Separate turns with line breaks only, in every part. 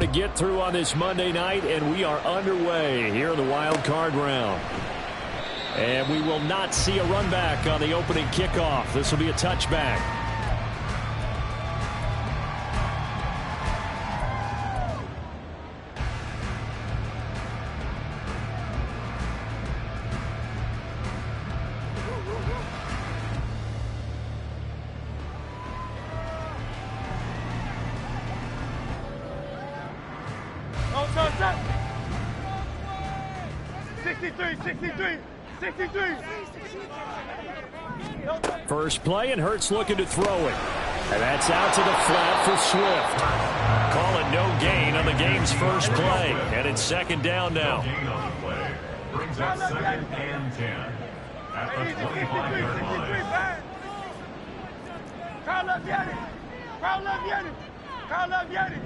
to get through on this Monday night, and we are underway here in the wild card round. And we will not see a run back on the opening kickoff. This will be a touchback. First play, and Hurts looking to throw it. And that's out to the flat for Swift. Call it no gain on the game's first play. And it's second down now.
Brings up 2nd and 10 at the 25-yard line.
Carl up, get it. Carl up, get it. Carl up, get it.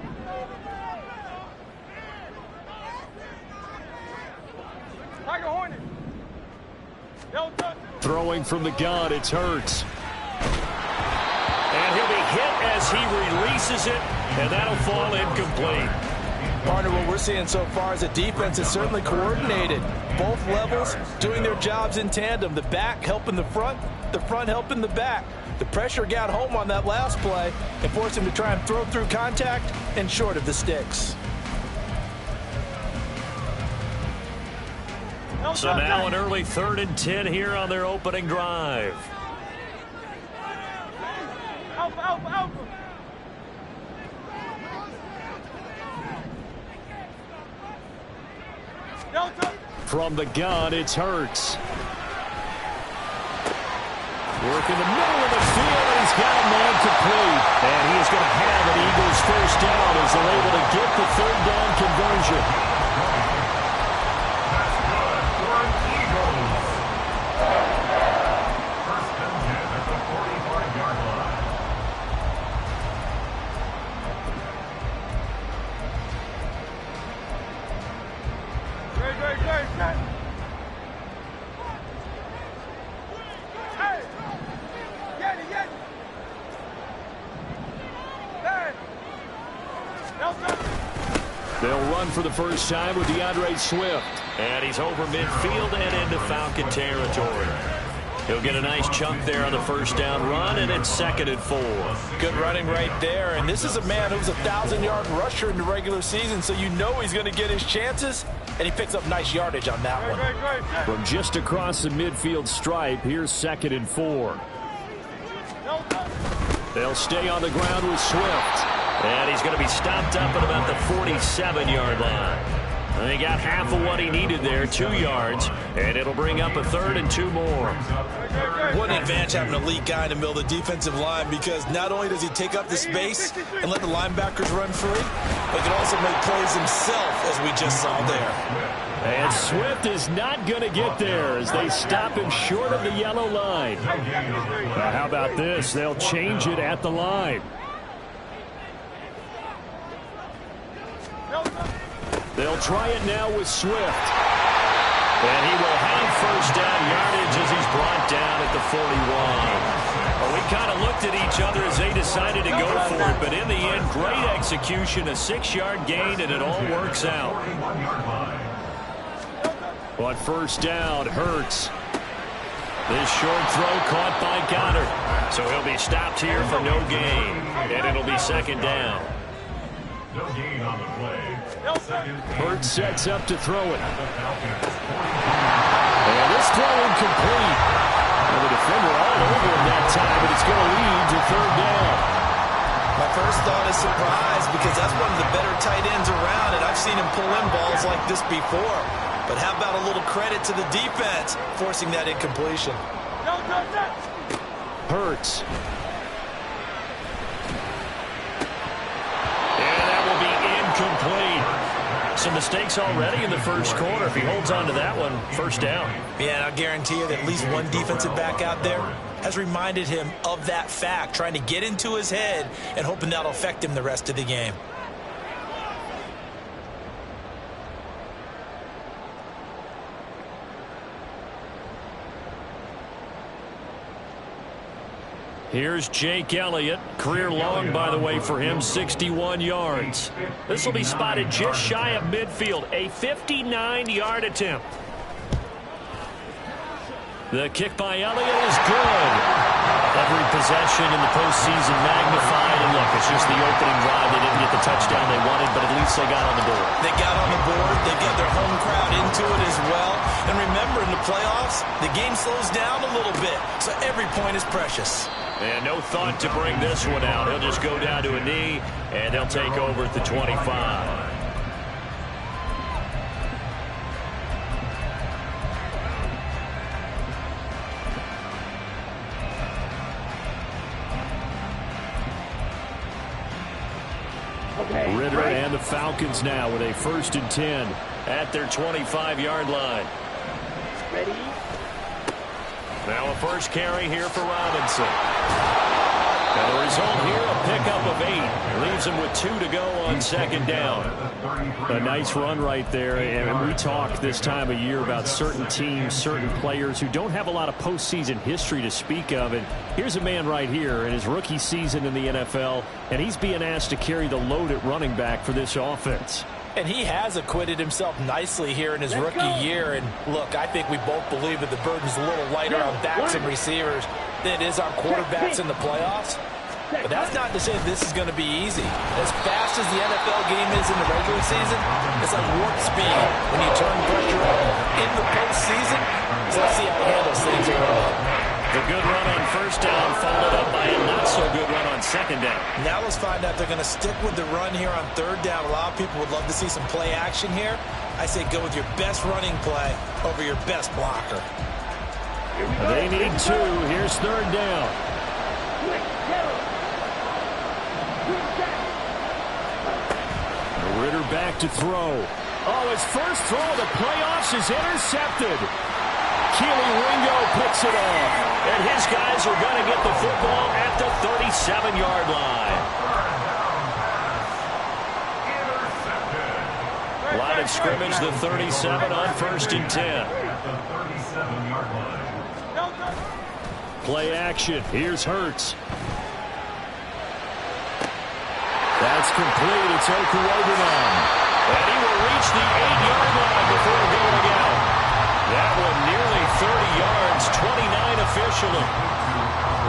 Tiger Hornet.
Throwing from the gun, it's Hurts. And he'll be hit as he releases it, and that'll fall incomplete.
Partner, what we're seeing so far is a defense that's certainly coordinated. Both levels doing their jobs in tandem. The back helping the front helping the back. The pressure got home on that last play and forced him to try and throw through contact and short of the sticks.
So now an early 3rd and 10 here on their opening drive. From the gun, it's Hurts. Work in the middle of the field, and he's got a man complete. And he is going to have an Eagles first down as they're able to get the 3rd down conversion. They'll run for the first time with Swift. And he's over midfield and into Falcon territory. He'll get a nice chunk there on the first down run, and it's 2nd and 4.
Good running right there. And this is a man who's a 1,000-yard rusher in the regular season, so you know he's going to get his chances, and he picks up nice yardage on that one.
From just across the midfield stripe, here's 2nd and 4. They'll stay on the ground with Swift. And he's going to be stopped up at about the 47-yard line. And he got half of what he needed there, 2 yards, and it'll bring up a 3rd and 2 more.
What an advantage having an elite guy in the middle of the defensive line, because not only does he take up the space and let the linebackers run free, but can also make plays himself, as we just saw there.
And Swift is not going to get there as they stop him short of the yellow line. Now, how about this? They'll change it at the line. They'll try it now with Swift. And he will have first down yardage as he's brought down at the 41. Well, we kind of looked at each other as they decided to go for it, but in the end, great execution, a 6-yard gain, and it all works out. But first down, Hurts. This short throw caught by Gotw. So he'll be stopped here for no gain, and it'll be 2nd down.
No gain on the play.
Hurts sets up to throw it. And this throw incomplete. And the defender all over him that time, but it's going to lead to 3rd down.
My first thought is surprise, because that's one of the better tight ends around, and I've seen him pull in balls like this before. But how about a little credit to the defense forcing that incompletion?
Hurts. Complete. Some mistakes already in the first quarter. If he holds on to that one, first down.
Yeah, and I'll guarantee you that at least one defensive back out there has reminded him of that fact, trying to get into his head and hoping that'll affect him the rest of the game.
Here's Jake Elliott. Career long, by the way, for him, 61 yards. This will be spotted just shy of midfield. A 59-yard attempt. The kick by Elliott is good. Every possession in the postseason magnified. And look, it's just the opening drive. They didn't get the touchdown they wanted, but at least they got on the board.
They got on the board. They get their home crowd into it as well. And remember, in the playoffs, the game slows down a little bit. So every point is precious.
And no thought to bring this one out. He'll just go down to a knee, and they'll take over at the 25. Ritter and the Falcons now with a 1st and 10 at their 25-yard line.
Ready?
Now a first carry here for Robinson. And the result here, a pickup of 8. Leaves him with 2 to go on 2nd down. A nice run right there. And we talk this time of year about certain teams, certain players who don't have a lot of postseason history to speak of. And here's a man right here in his rookie season in the NFL, and he's being asked to carry the load at running back for this offense.
And he has acquitted himself nicely here in his rookie year. And look, I think we both believe that the burden's a little lighter on backs and receivers than it is on quarterbacks in the playoffs. But that's not to say this is going to be easy. As fast as the NFL game is in the regular season, it's like warp speed when you turn pressure up in the postseason. So let's see how he handles things early.
The good run on 1st down followed up by a not-so-good run on 2nd down.
Now let's find out they're going to stick with the run here on 3rd down. A lot of people would love to see some play action here. I say go with your best running play over your best blocker.
They need 2. Here's 3rd down. Ritter back to throw. Oh, his first throw of the playoffs is intercepted. Keely Ringo picks it off. And his guys are going to get the football at the 37-yard line. Line of scrimmage, the 37 on 1st and 10. Play action. Here's Hurts. That's complete. It's Okuwobunom. And he will reach the 8-yard line before going out. That one nearly 30 yards, 29 officially.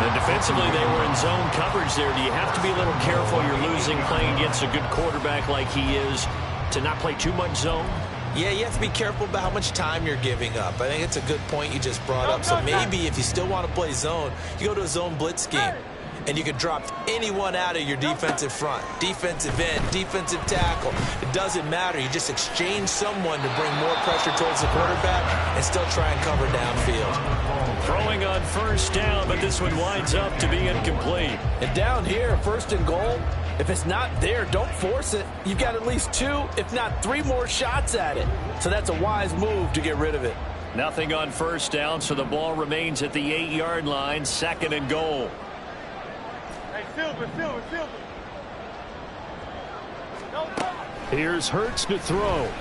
And defensively, they were in zone coverage there. Do you have to be a little careful? You're losing playing against a good quarterback like he is to not play too much zone?
Yeah, you have to be careful about how much time you're giving up. I think it's a good point you just brought up. So maybe if you still want to play zone, you go to a zone blitz scheme. And you can drop anyone out of your defensive front. Defensive end, defensive tackle. It doesn't matter. You just exchange someone to bring more pressure towards the quarterback and still try and cover downfield.
Throwing on 1st down, but this one winds up to be incomplete.
And down here, 1st and goal, if it's not there, don't force it. You've got at least 2, if not 3 more shots at it. So that's a wise move to get rid of it.
Nothing on 1st down, so the ball remains at the 8-yard line, 2nd and goal.
Silver.
Here's Hurts to throw. And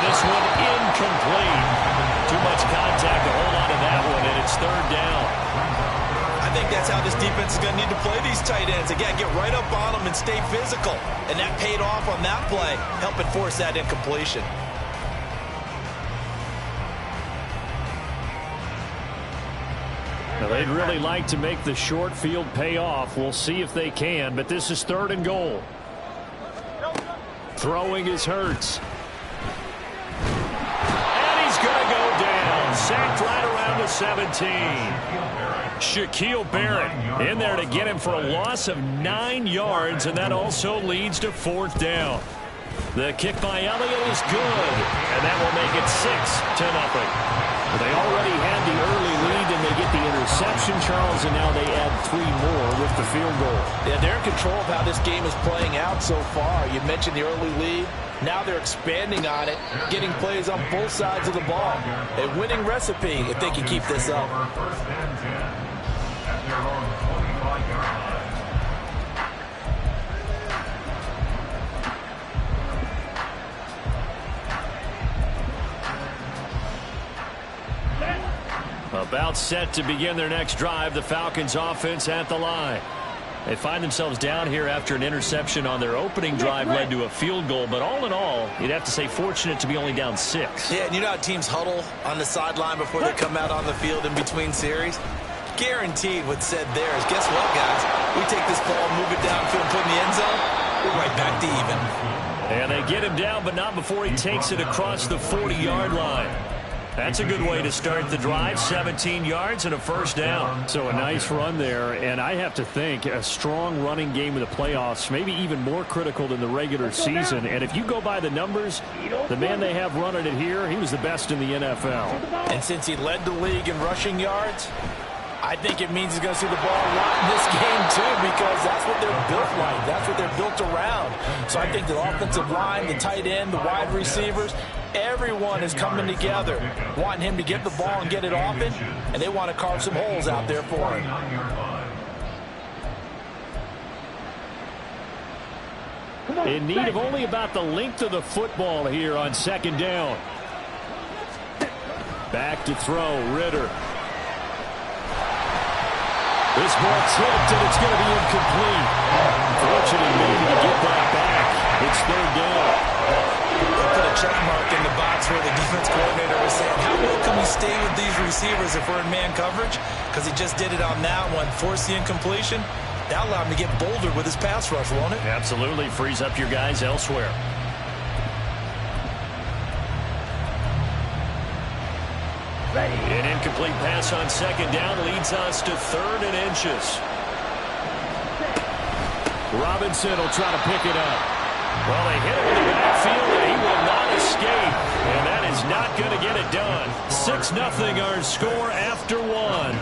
this one incomplete. Too much contact to hold on to that one, and it's 3rd down.
I think that's how this defense is going to need to play these tight ends. Again, get right up on them and stay physical. And that paid off on that play, helping force that incompletion.
Now, they'd really like to make the short field pay off. We'll see if they can, but this is 3rd and goal. Throwing is Hurts. And he's going to go down. Sacked right around the 17. Shaquille Barrett in there to get him for a loss of 9 yards, and that also leads to 4th down. The kick by Elliott is good, and that will make it 6-0. They already had the early lead, and they get the interception, Charles, and now they add 3 more with the field goal.
Yeah, they're in control of how this game is playing out so far. You mentioned the early lead. Now they're expanding on it, getting plays on both sides of the ball. A winning recipe if they can keep this up.
A About set to begin their next drive. The Falcons offense at the line. They find themselves down here after an interception on their opening drive led to a field goal. But all in all, you'd have to say fortunate to be only down 6.
Yeah, and you know how teams huddle on the sideline before they come out on the field in between series? Guaranteed what's said there is, guess what, guys? We take this ball, move it downfield, and put it in the end zone, we're right back to even.
And they get him down, but not before he takes it across the 40-yard line. That's a good way to start the drive. 17 yards and a first down. So a nice run there, and I have to think a strong running game in the playoffs, maybe even more critical than the regular season. And if you go by the numbers, the man they have running it here, he was the best in the NFL.
And since he led the league in rushing yards, I think it means he's going to see the ball a lot in this game, too, because that's what they're built like. That's what they're built around. So I think the offensive line, the tight end, the wide receivers, everyone is coming together, wanting him to get the ball and get it often, and they want to carve some holes out there for him.
In need of only about the length of the football here on second down. Back to throw, Ritter. This ball tipped, and it's going to be incomplete. Fortunate maybe to get that back. It's third down.
They put a check mark in the box where the defense coordinator was saying, how well can we stay with these receivers if we're in man coverage? Because he just did it on that one, forced the incompletion. That allowed him to get bolder with his pass rush, won't it?
Absolutely. Frees up your guys elsewhere. An incomplete pass on second down leads us to 3rd and inches. Robinson will try to pick it up. Well, they hit him in the backfield, and he will not escape. And that is not going to get it done. 6-0 our score after 1.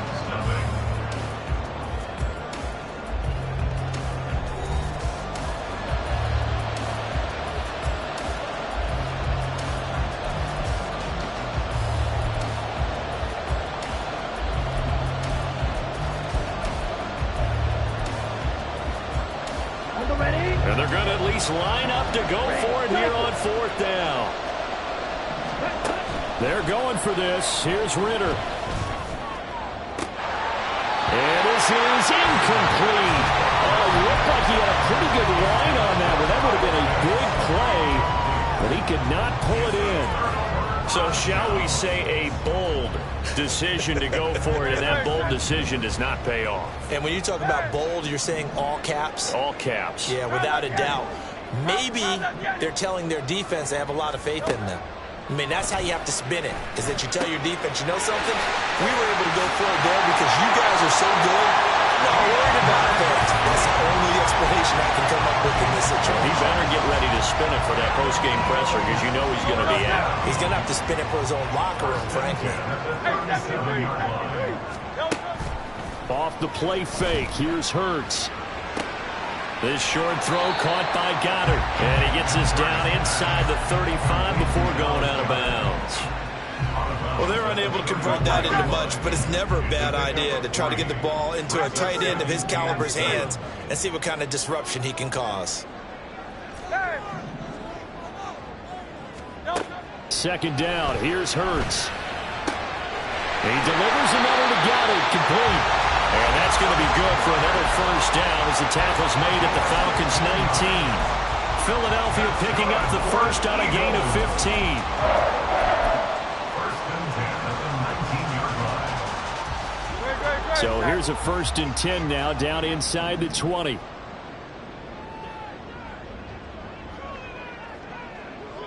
And they're going to at least line up to go for it here on 4th down. They're going for this. Here's Ritter. And this is incomplete. Oh, it looked like he had a pretty good line on that, but that would have been a big play, but he could not pull it in. So shall we say a bold decision to go for it, and that bold decision does not pay off.
And when you talk about bold, you're saying all caps?
All caps.
Yeah, without a doubt. Maybe they're telling their defense they have a lot of faith in them. I mean, that's how you have to spin it, is that you tell your defense, you know something? We were able to go for it there because you guys are so good. I'm not worried about that. That's the only explanation I can come up with in this situation.
He better get ready to spin it for that post-game presser because you know he's going to be out.
He's going to have to spin it for his own locker room, frankly.
Off the play fake, here's Hurts. This short throw caught by Gotw. And he gets this down inside the 35 before going out of bounds.
Well, they're unable to convert that into much, but it's never a bad idea to try to get the ball into a tight end of his caliber's hands and see what kind of disruption he can cause.
Second down, here's Hurts. He delivers another to Gotw, complete. And that's going to be good for another first down as the tackle's made at the Falcons' 19. Philadelphia picking up the first on a gain of 15. So here's a 1st and 10 now, down inside the 20.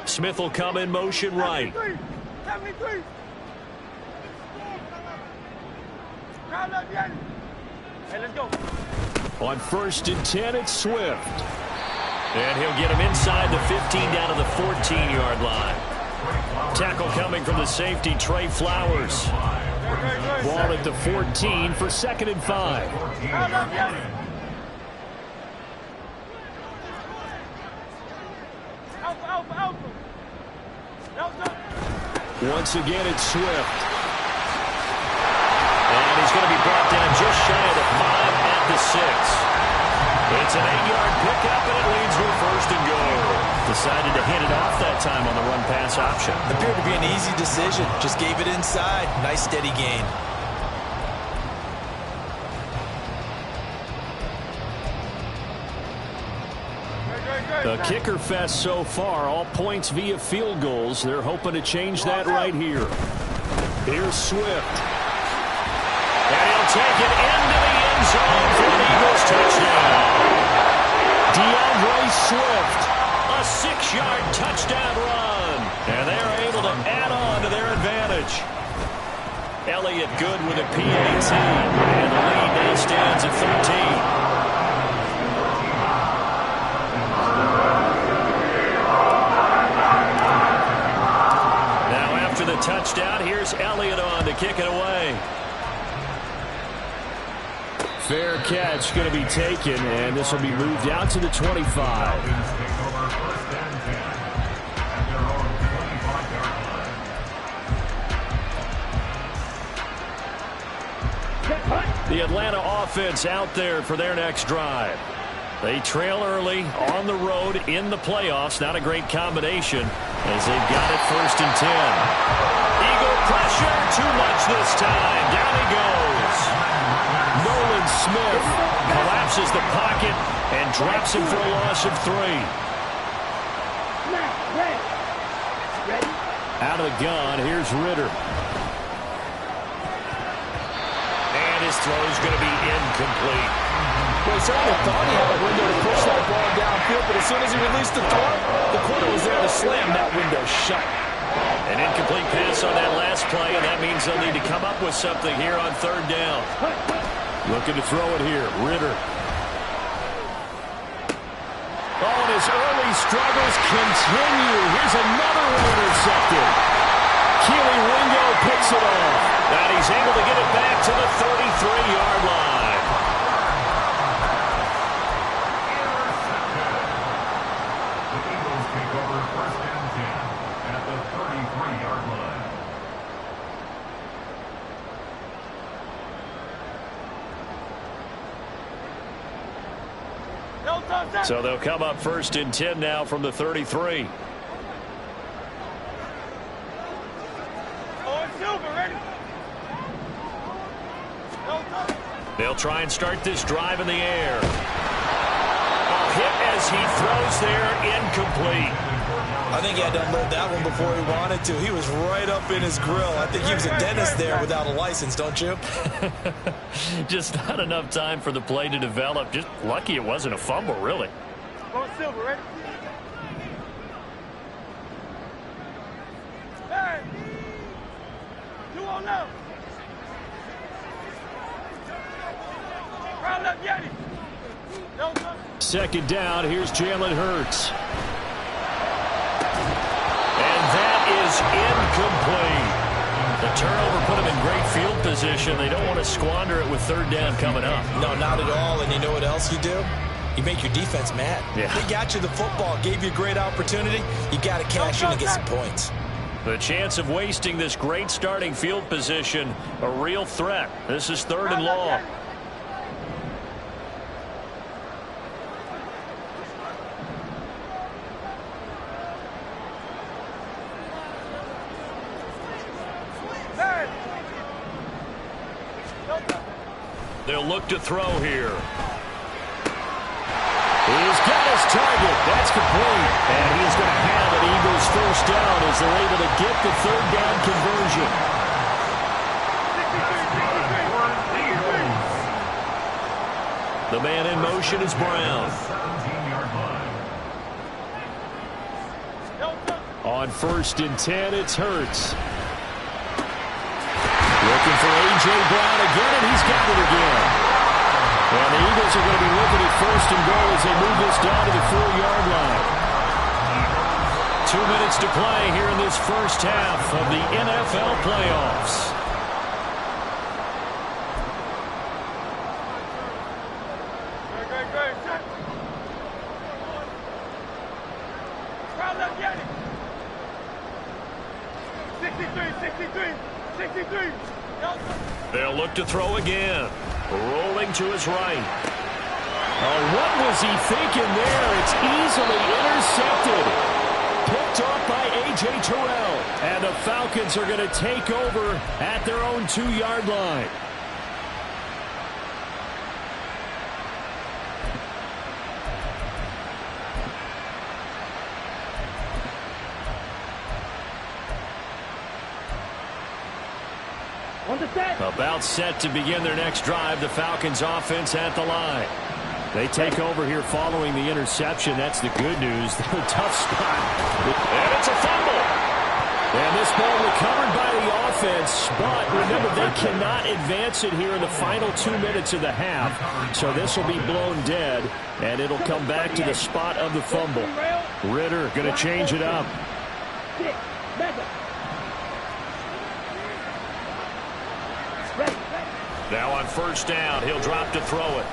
Smith will come in motion right.
73. Hey, let's go.
On 1st and 10, it's Swift. And he'll get him inside the 15 down to the 14-yard line. Tackle coming from the safety, Trey Flowers. Ball at the 14 for 2nd and 5. Once again, it's Swift. And he's going to be brought down just shy of the 5 at the 6. It's an 8-yard pickup, and it leads to a 1st and goal. Decided to hit it off that time on the run-pass option.
Appeared to be an easy decision. Just gave it inside. Nice steady gain.
A kicker fest so far. All points via field goals. They're hoping to change that right here. Here's Swift. And he'll take it into the end zone for an Eagles touchdown. Swift, a 6-yard touchdown run. And they're able to add on to their advantage. Elliott good with a PAT. And the lead now stands at 13. The touchdown. Here's Elliott on to kick it away. Fair catch going to be taken, and this will be moved out to the 25. The Atlanta offense out there for their next drive. They trail early on the road in the playoffs. Not a great combination as they've got it 1st and 10. Eagle pressure, too much this time. Down he goes. Nolan Smith collapses the pocket and drops him for a loss of 3. Out of the gun, here's Ritter. And his throw is going to be incomplete.
Well, he certainly thought he had a window to push that ball downfield, but as soon as he released the throw, the corner was there to slam that window shut.
An incomplete pass on that last play, and that means they'll need to come up with something here on 3rd down. Looking to throw it here, Ritter. Oh, and his early struggles continue. Here's another one intercepted. Keely Ringo picks it off. And he's able to get it back to the 33-yard line. So they'll come up 1st and 10 now from the 33. They'll try and start this drive in the air. A hit as he throws there, incomplete.
I think he had to unload that one before he wanted to. He was right up in his grill. I think he was a dentist there without a license, don't you?
Just not enough time for the play to develop. Just lucky it wasn't a fumble, really.
Go Silver, ready? Hey! 2 on left. Crowd left, Yeti.
2nd down, here's Jalen Hurts. And that is incomplete. The turnover put them in great field position. They don't want to squander it with 3rd down coming up.
No, not at all. And you know what else you do? You make your defense mad.
Yeah.
They got you the football, gave you a great opportunity. You got to cash in and get some points.
The chance of wasting this great starting field position, a real threat. This is 3rd and long. They'll look to throw here. He's got his target. That's complete. And he's going to have an Eagles 1st down as they're able to get the 3rd down conversion. The man in motion is Brown. On 1st and 10, it's Hurts. Looking for A.J. Brown again, and he's got it again. And the Eagles are going to be looking at 1st and goal as they move this down to the 4-yard line. 2 minutes to play here in this 1st half of the NFL playoffs. They'll look to throw again. Rolling to his right. Oh, what was he thinking there? It's easily intercepted. Picked off by A.J. Terrell. And the Falcons are going to take over at their own 2-yard line. About set to begin their next drive, the Falcons offense at the line. They take over here following the interception. That's the good news. They're in a tough spot. And it's a fumble. And this ball recovered by the offense, but remember, they cannot advance it here in the final 2 minutes of the half. So this will be blown dead, and it'll come back to the spot of the fumble. Ritter going to change it up. Now on first down, he'll drop to throw it.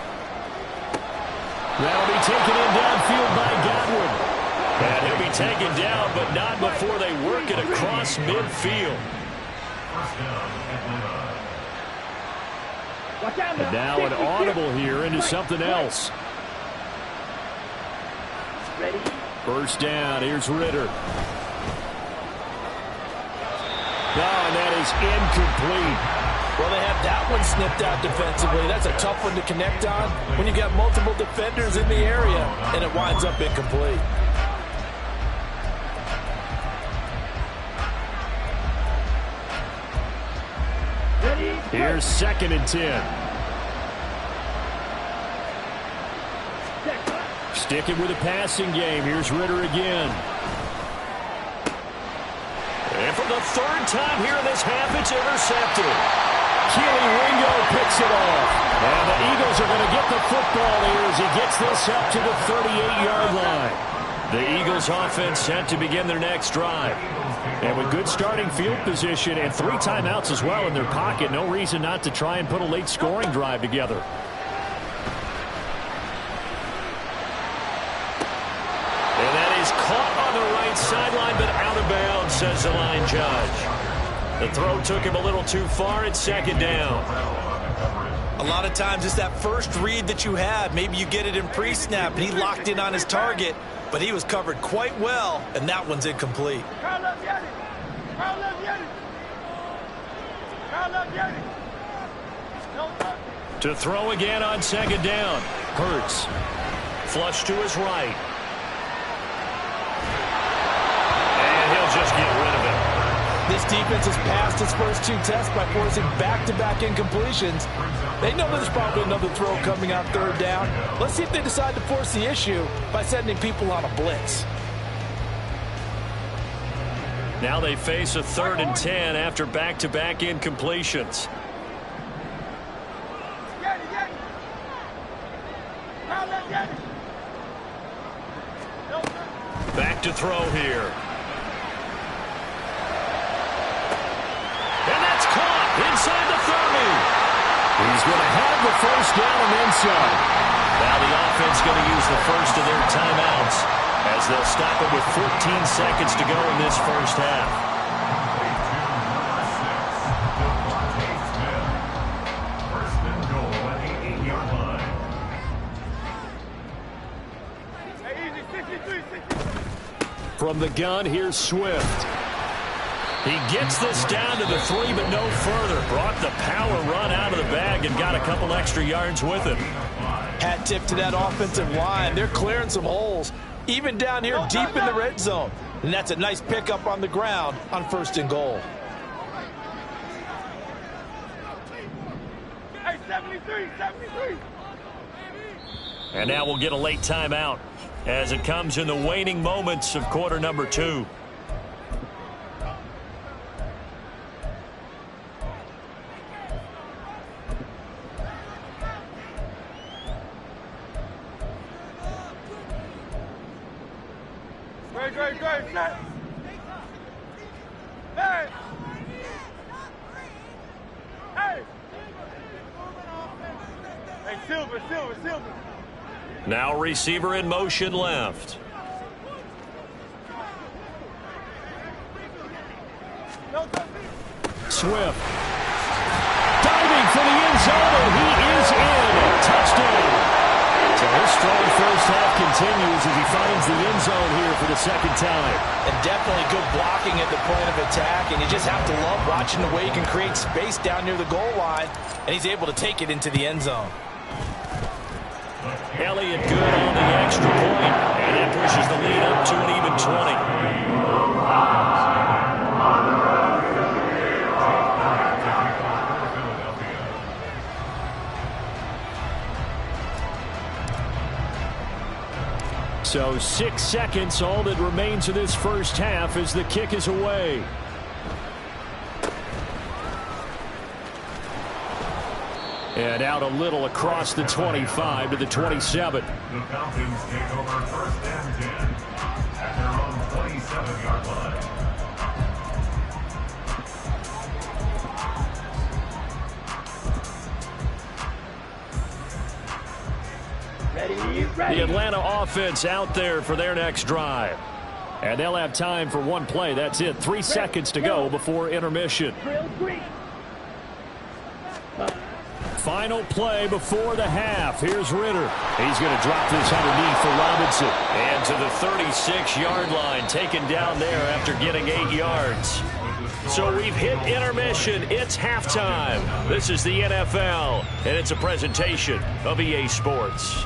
That'll be taken in downfield by Gotw. And he'll be taken down, but not before they work it across midfield. And now an audible here into something else. First down, here's Ritter. And that is incomplete.
Well, they have that one snipped out defensively. That's a tough one to connect on when you've got multiple defenders in the area, and it winds up incomplete.
Here's 2nd and 10. Sticking with the passing game. Here's Ritter again. And for the 3rd time here in this half, it's intercepted. Keely Ringo picks it off. And the Eagles are going to get the football here as he gets this up to the 38-yard line. The Eagles offense set to begin their next drive. And with good starting field position and 3 timeouts as well in their pocket, no reason not to try and put a late scoring drive together. And that is caught on the right sideline, but out of bounds, says the line judge. The throw took him a little too far. It's 2nd down.
A lot of times it's that first read that you have. Maybe you get it in pre-snap, and he locked in on his target, but he was covered quite well, and that one's incomplete.
To throw again on 2nd down. Hurts. Flush to his right. And he'll just get rid of it.
This defense has passed its first 2 tests by forcing back-to-back incompletions. They know there's probably another throw coming on 3rd down. Let's see if they decide to force the issue by sending people on a blitz.
Now they face a 3rd and 10 after back-to-back incompletions. Back to throw here. And that's caught inside the 30. He's going to have the first down and then some. Now the offense going to use the first of their timeouts as they'll stop it with 14 seconds to go in this first half.
First and goal at the 8-yard line.
From the gun, here's Swift. He gets this down to the 3, but no further. Brought the power run out of the bag and got a couple extra yards with it.
Hat tip to that offensive line. They're clearing some holes, even down here deep in the red zone. And that's a nice pickup on the ground on 1st and goal.
Hey, 73.
And now we'll get a late timeout as it comes in the waning moments of quarter number 2.
Great, set. Hey! Hey, Silver.
Now receiver in motion left. Swift. Diving for the end zone, and he is in. Touchdown. So his strong first half continues as he finds the end zone here for the 2nd time.
And definitely good blocking at the point of attack, and you just have to love watching the way he can create space down near the goal line, and he's able to take it into the end zone.
Elliott good on the extra point, and that pushes the lead up to an even 20. So 6 seconds, all that remains of this first half as the kick is away. And out a little across the 25 to the 27.
The Falcons take over 1st and 10 at their own 27-yard line.
The Atlanta offense out there for their next drive. And they'll have time for one play. That's it. 3 seconds to go before intermission. Final play before the half. Here's Ritter. He's going to drop this underneath for Robinson. And to the 36-yard line, taken down there after getting 8 yards. So we've hit intermission. It's halftime. This is the NFL, and it's a presentation of EA Sports.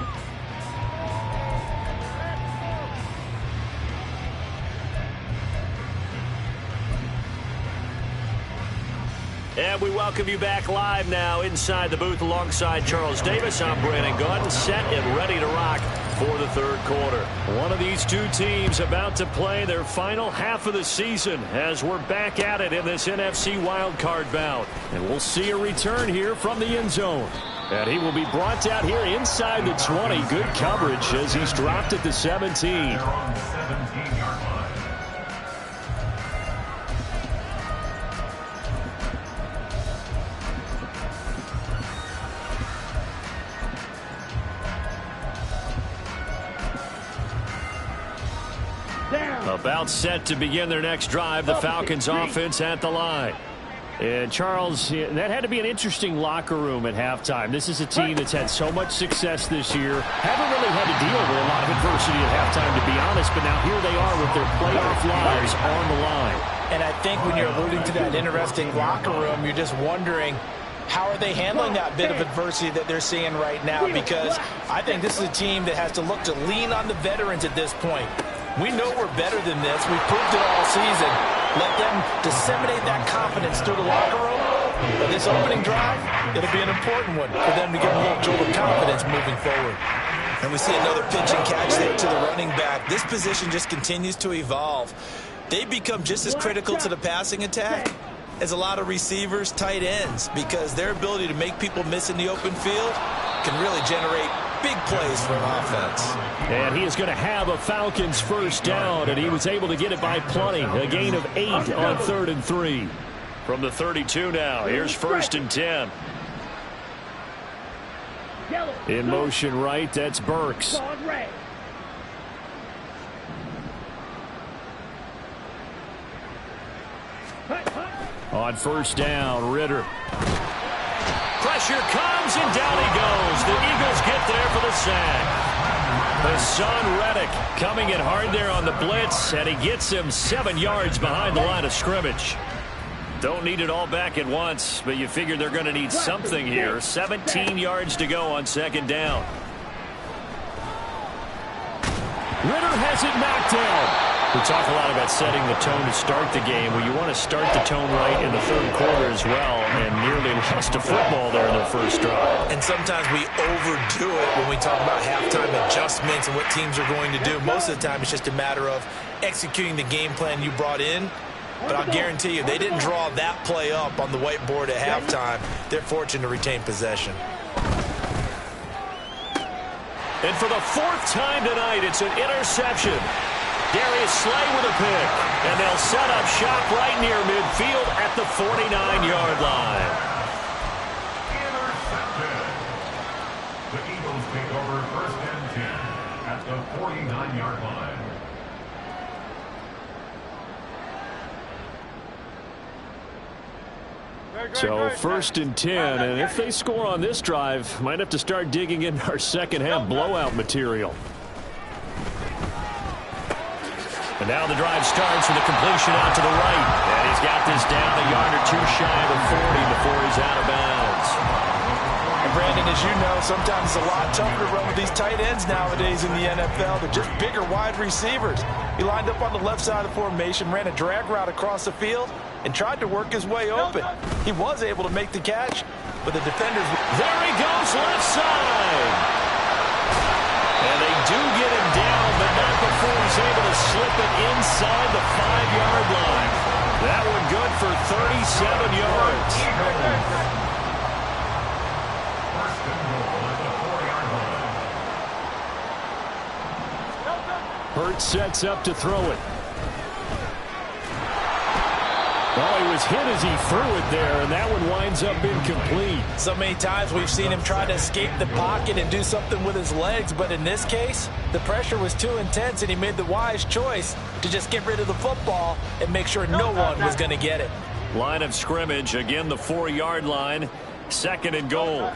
And we welcome you back live now inside the booth alongside Charles Davis. I'm Brandon Gotw, set and ready to rock for the third quarter. One of these two teams about to play their final half of the season as we're back at it in this NFC wildcard bout. And we'll see a return here from the end zone. And he will be brought down here inside the 20. Good coverage as he's dropped at the 17.
They're on the 17-yard line.
About set to begin their next drive, the Falcons offense at the line. And Charles, that had to be an interesting locker room at halftime. This is a team that's had so much success this year. Haven't really had to deal with a lot of adversity at halftime, to be honest, but now here they are with their playoff lives on the line.
And I think when you're alluding to that interesting locker room, you're just wondering, how are they handling that bit of adversity that they're seeing right now? Because I think this is a team that has to look to lean on the veterans at this point. We know we're better than this. We've proved it all season. Let them disseminate that confidence through the locker room. But this opening drive, it'll be an important one for them to get a little jolt of confidence moving forward.
And we see another pitch and catch there to the running back. This position just continues to evolve. They become just as critical to the passing attack as a lot of receivers, tight ends, because their ability to make people miss in the open field can really generate big plays for an offense.
And he is going to have a Falcons first down, and he was able to get it by plenty. A gain of 8 on 3rd and 3. From the 32 now, here's 1st and 10. In motion right, that's Burks. On 1st down, Ritter. Pressure comes, and down he goes. The Eagles get there for the sack. Hassan Reddick coming in hard there on the blitz, and he gets him 7 yards behind the line of scrimmage. Don't need it all back at once, but you figure they're going to need something here. 17 yards to go on 2nd down. Ritter has it knocked down. We talk a lot about setting the tone to start the game. Well, you want to start the tone right in the 3rd quarter as well, and nearly lost a football there in their first drive.
And sometimes we overdo it when we talk about halftime adjustments and what teams are going to do. Most of the time, it's just a matter of executing the game plan you brought in. But I'll guarantee you, they didn't draw that play up on the whiteboard at halftime. They're fortunate to retain possession.
And for the 4th time tonight, it's an interception. Darius Slay with a pick, and they'll set up shop right near midfield at the 49-yard line.
Intercepted. The Eagles take over 1st and 10 at the 49-yard line.
So 1st and 10, and if they score on this drive, might have to start digging in our second half blowout material. And now the drive starts with a completion out to the right. And he's got this down a yard or 2 shy of the 40 before he's out of bounds.
And Brandon, as you know, sometimes it's a lot tougher to run with these tight ends nowadays in the NFL. They're just bigger wide receivers. He lined up on the left side of the formation, ran a drag route across the field, and tried to work his way open. He was able to make the catch, but the defenders...
There he goes, left side. And they do get him down, but it inside the 5-yard line. That one good for 37 yards.
First and goal at the 4-yard line.
Hurts sets up to throw it. Well, he was hit as he threw it there, and that one winds up incomplete.
So many times we've seen him try to escape the pocket and do something with his legs, but in this case, the pressure was too intense, and he made the wise choice to just get rid of the football and make sure no one was going to get it.
Line of scrimmage, again the 4-yard line, 2nd and goal.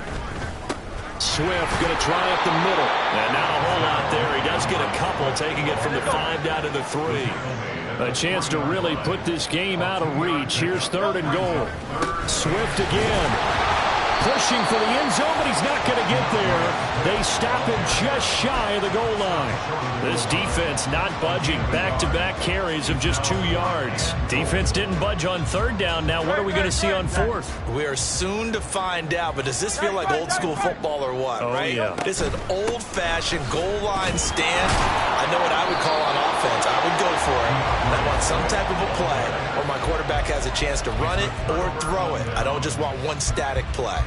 Swift going to try up the middle. And not a whole lot there. He does get a couple, taking it from the 5 down to the 3. A chance to really put this game out of reach. Here's 3rd and goal. Swift again. Pushing for the end zone, but he's not going to get there. They stop him just shy of the goal line. This defense not budging. Back-to-back carries of just 2 yards. Defense didn't budge on 3rd down. Now what are we going to see on 4th?
We are soon to find out, but does this feel like old school football or what, right?
Yeah.
It's an old-fashioned goal line stand. I know what I would call on offense. I would go for it. And I want some type of a play where my quarterback has a chance to run it or throw it. I don't just want one static play.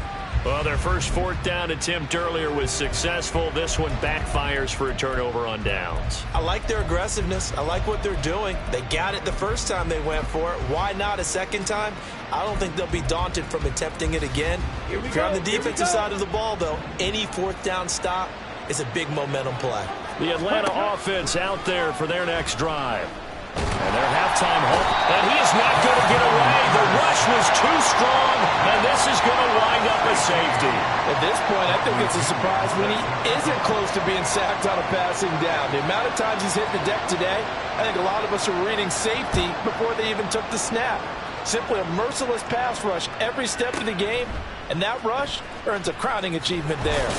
Well, their first 4th down attempt earlier was successful. This one backfires for a turnover on downs.
I like their aggressiveness. I like what they're doing. They got it the first time they went for it. Why not a second time? I don't think they'll be daunted from attempting it again. If you're on the defensive side of the ball, though, any 4th down stop is a big momentum play.
The Atlanta offense out there for their next drive. And their halftime hope, and he is not going to get away. The rush was too strong, and this is going to wind up a safety.
At this point, I think it's a surprise when he isn't close to being sacked on a passing down. The amount of times he's hit the deck today, I think a lot of us are reading safety before they even took the snap. Simply a merciless pass rush every step of the game, and that rush earns a crowning achievement there.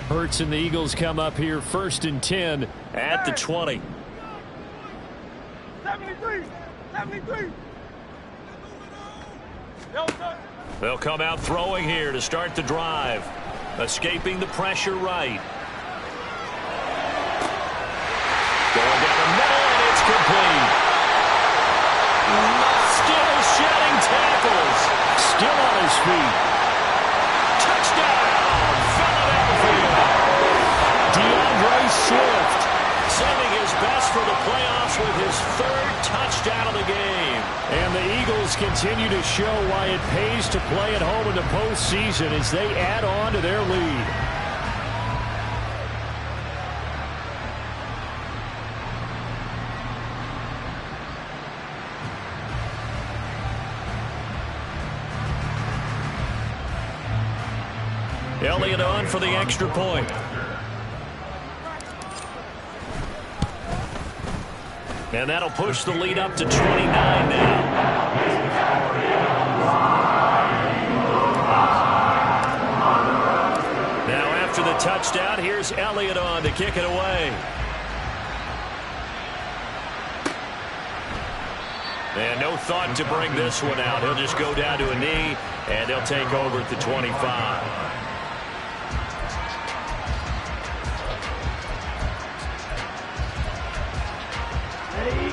Hurts and the Eagles come up here 1st and 10 at the 20.
73.
They'll come out throwing here to start the drive. Escaping the pressure right. Going down the middle, and it's complete. Still shedding tackles. Still on his feet. Touchdown, Philadelphia. Swift sending his best for the playoffs with his 3rd touchdown of the game. And the Eagles continue to show why it pays to play at home in the postseason as they add on to their lead. Elliott on for the extra point. And that'll push the lead up to 29 now. Now after the touchdown, here's Elliott on to kick it away. And no thought to bring this one out. He'll just go down to a knee, and he'll take over at the 25.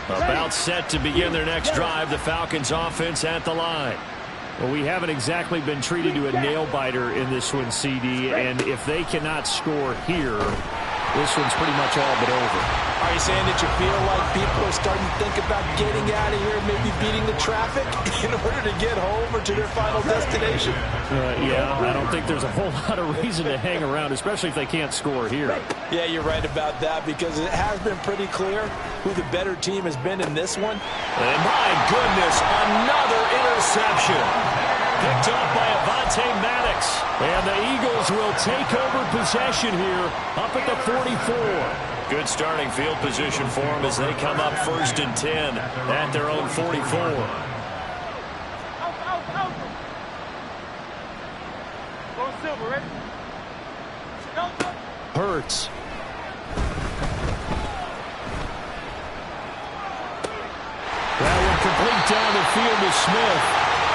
About set to begin their next drive, the Falcons offense at the line. Well, we haven't exactly been treated to a nail-biter in this one, CD, and if they cannot score here, this one's pretty much all but over.
Are you saying that you feel like people are starting to think about getting out of here, maybe beating the traffic in order to get home or to their final destination?
Yeah, I don't think there's a whole lot of reason to hang around, especially if they can't score here.
Yeah, you're right about that because it has been pretty clear who the better team has been in this one.
And my goodness, another interception. Picked up by Avonte Maddox. And the Eagles will take over possession here up at the 44. Good starting field position for them as they come up 1st and 10 at their own 44. Hurts. That one Complete down the field to Smith.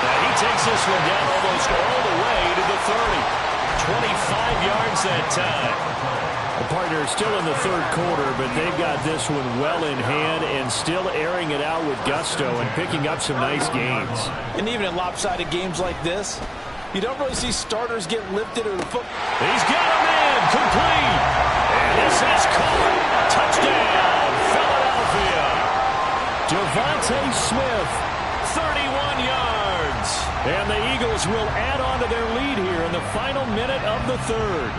Now he takes this one down almost all the way to the 30. 25 yards that time. The partner is still in the third quarter, but they've got this one well in hand and still airing it out with gusto and picking up some nice gains.
And even in lopsided games like this, you don't really see starters get lifted or the foot.
He's got a man complete. And this is caught. Touchdown, Philadelphia. Devontae Smith, 31 yards. And the Eagles will add on to their lead here in the final minute of the third.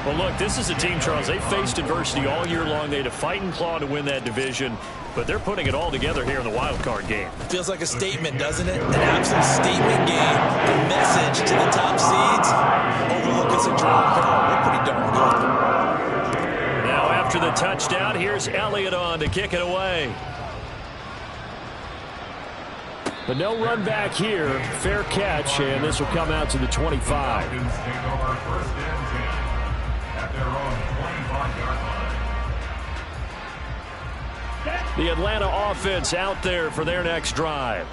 Well, look, this is a team, Charles. They faced adversity all year long. They had to fight and claw to win that division, but they're putting it all together here in the wild card game.
Feels like a statement, doesn't it? An absolute statement game. The message to the top seeds. Overlook us at Jerome Hill. We're pretty darn good.
Now, after the touchdown, here's Elliott on to kick it away. But no run back here. Fair catch, and this will come out to the 25. The Atlanta offense out there for their next drive.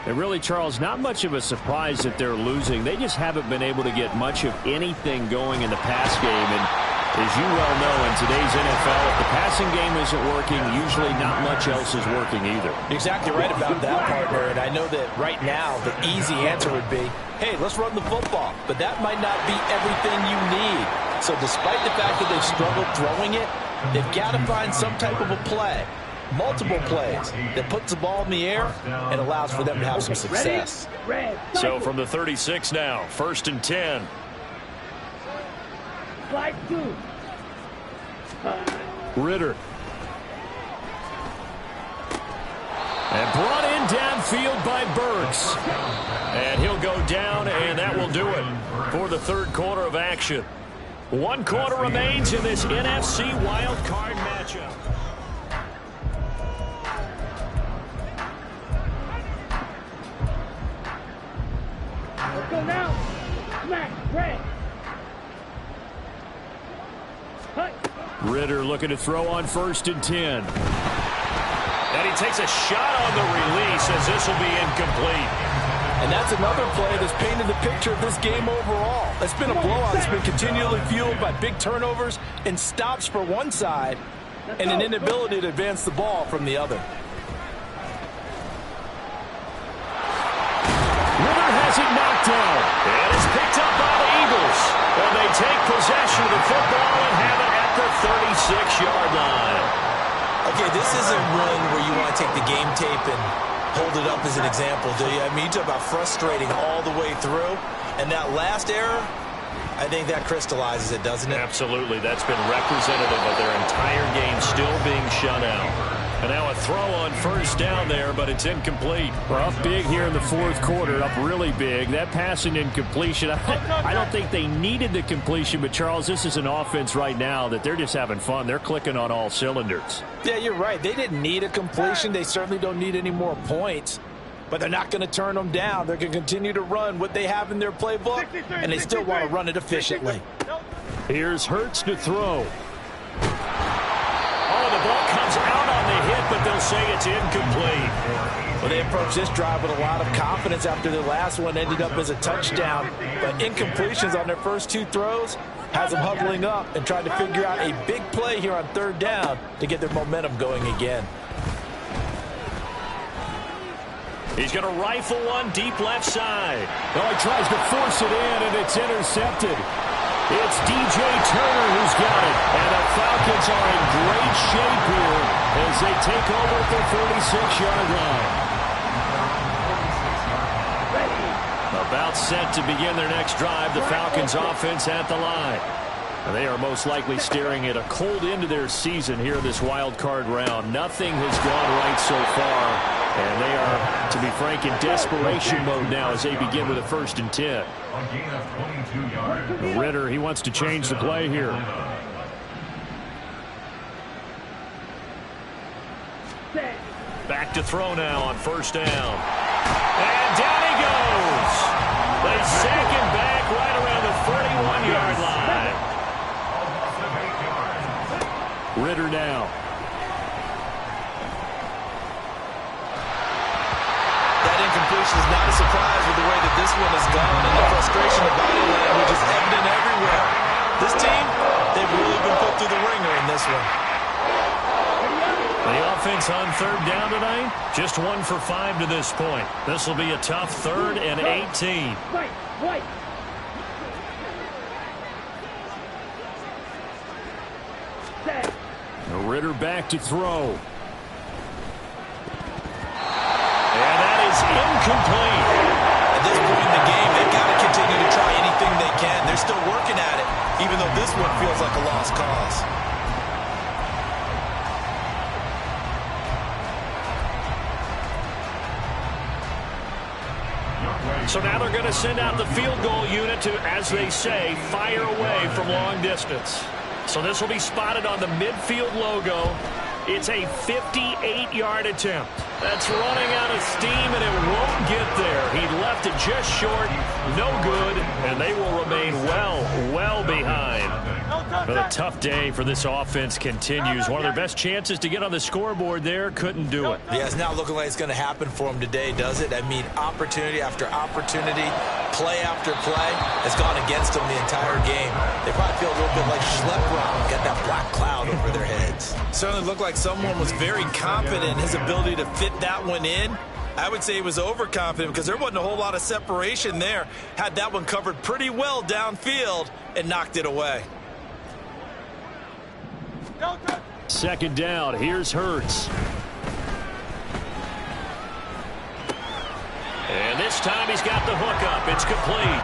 And really, Charles, not much of a surprise that they're losing. They just haven't been able to get much of anything going in the pass game. And as you well know, in today's NFL, if the passing game isn't working, usually not much else is working either.
Exactly right about that, partner. And I know that right now the easy answer would be, hey, let's run the football. But that might not be everything you need. So despite the fact that they've struggled throwing it, they've got to find some type of a play, multiple plays, that puts the ball in the air and allows for them to have some success.
So from the 36 now, 1st and 10. Ritter. And brought in downfield by Burks. And he'll go down, and that will do it for the third quarter of action. 1 quarter remains in this NFC wild card matchup.
Let's go now. Smack, red.
Ritter looking to throw on 1st and 10. And he takes a shot on the release as this will be incomplete.
And that's another play that's painted the picture of this game overall. It's been a blowout that's been continually fueled by big turnovers and stops for one side and an inability to advance the ball from the other.
Ritter has it knocked down. And it's picked up by the Eagles. And they take possession of the football and have it at the 36-yard line.
Okay, this isn't one where you want to take the game tape and hold it up as an example, do you? I mean, you talk about frustrating all the way through. And that last error, I think that crystallizes it, doesn't it?
Absolutely. That's been representative of their entire game still being shut out. And now a throw on 1st down there, but it's incomplete. We're up big here in the fourth quarter, up really big. That passing incompletion, I don't think they needed the completion, but Charles, this is an offense right now that they're just having fun. They're clicking on all cylinders.
Yeah, you're right. They didn't need a completion. They certainly don't need any more points. But they're not going to turn them down. They're going to continue to run what they have in their playbook, and they still want to run it efficiently.
Here's Hurts to throw. Oh, the ball comes out on the hit, but they'll say it's incomplete.
Well, they approached this drive with a lot of confidence after the last one ended up as a touchdown. But incompletions on their first 2 throws has them huddling up and trying to figure out a big play here on 3rd down to get their momentum going again.
He's going to rifle one deep left side. Oh, he tries to force it in, and it's intercepted. It's DJ Turner who's got it. And the Falcons are in great shape here as they take over at the 46-yard line. About set to begin their next drive, the Falcons offense at the line. And they are most likely staring at a cold end to their season here in this wild card round. Nothing has gone right so far. And they are, to be frank, in desperation mode now as they begin with a 1st and 10. Ritter, he wants to change the play here. Back to throw now on 1st down. And down he goes. They sack him back right around the 41-yard line. Ritter now.
completion is not a surprise with the way that this one has gone, and the frustration of body language is evident everywhere. This team, they've really been put through the ringer in this one.
The offense on third down tonight, just 1 for 5 to this point. This will be a tough 3rd and 18.
Wright.
Ritter back to throw. And that is incomplete.
At this point in the game, they've got to continue to try anything they can. They're still working at it, even though this one feels like a lost cause.
So now they're going to send out the field goal unit to, as they say, fire away from long distance. So this will be spotted on the midfield logo. It's a 58-yard attempt. That's running out of steam, and it won't get there. He left it just short, no good, and they will remain well behind. But a tough day for this offense continues. One of their best chances to get on the scoreboard there, couldn't do it.
Yeah, it's not looking like it's going to happen for them today, does it? I mean, opportunity after opportunity, play after play has gone against them the entire game. They probably feel a little bit like Schlepp, got that black cloud over their heads. Certainly looked like someone was very confident in his ability to fit that one in. I would say he was overconfident because there wasn't a whole lot of separation there. Had that one covered pretty well downfield and knocked it away.
Second down, here's Hurts. And this time he's got the hook up. It's complete.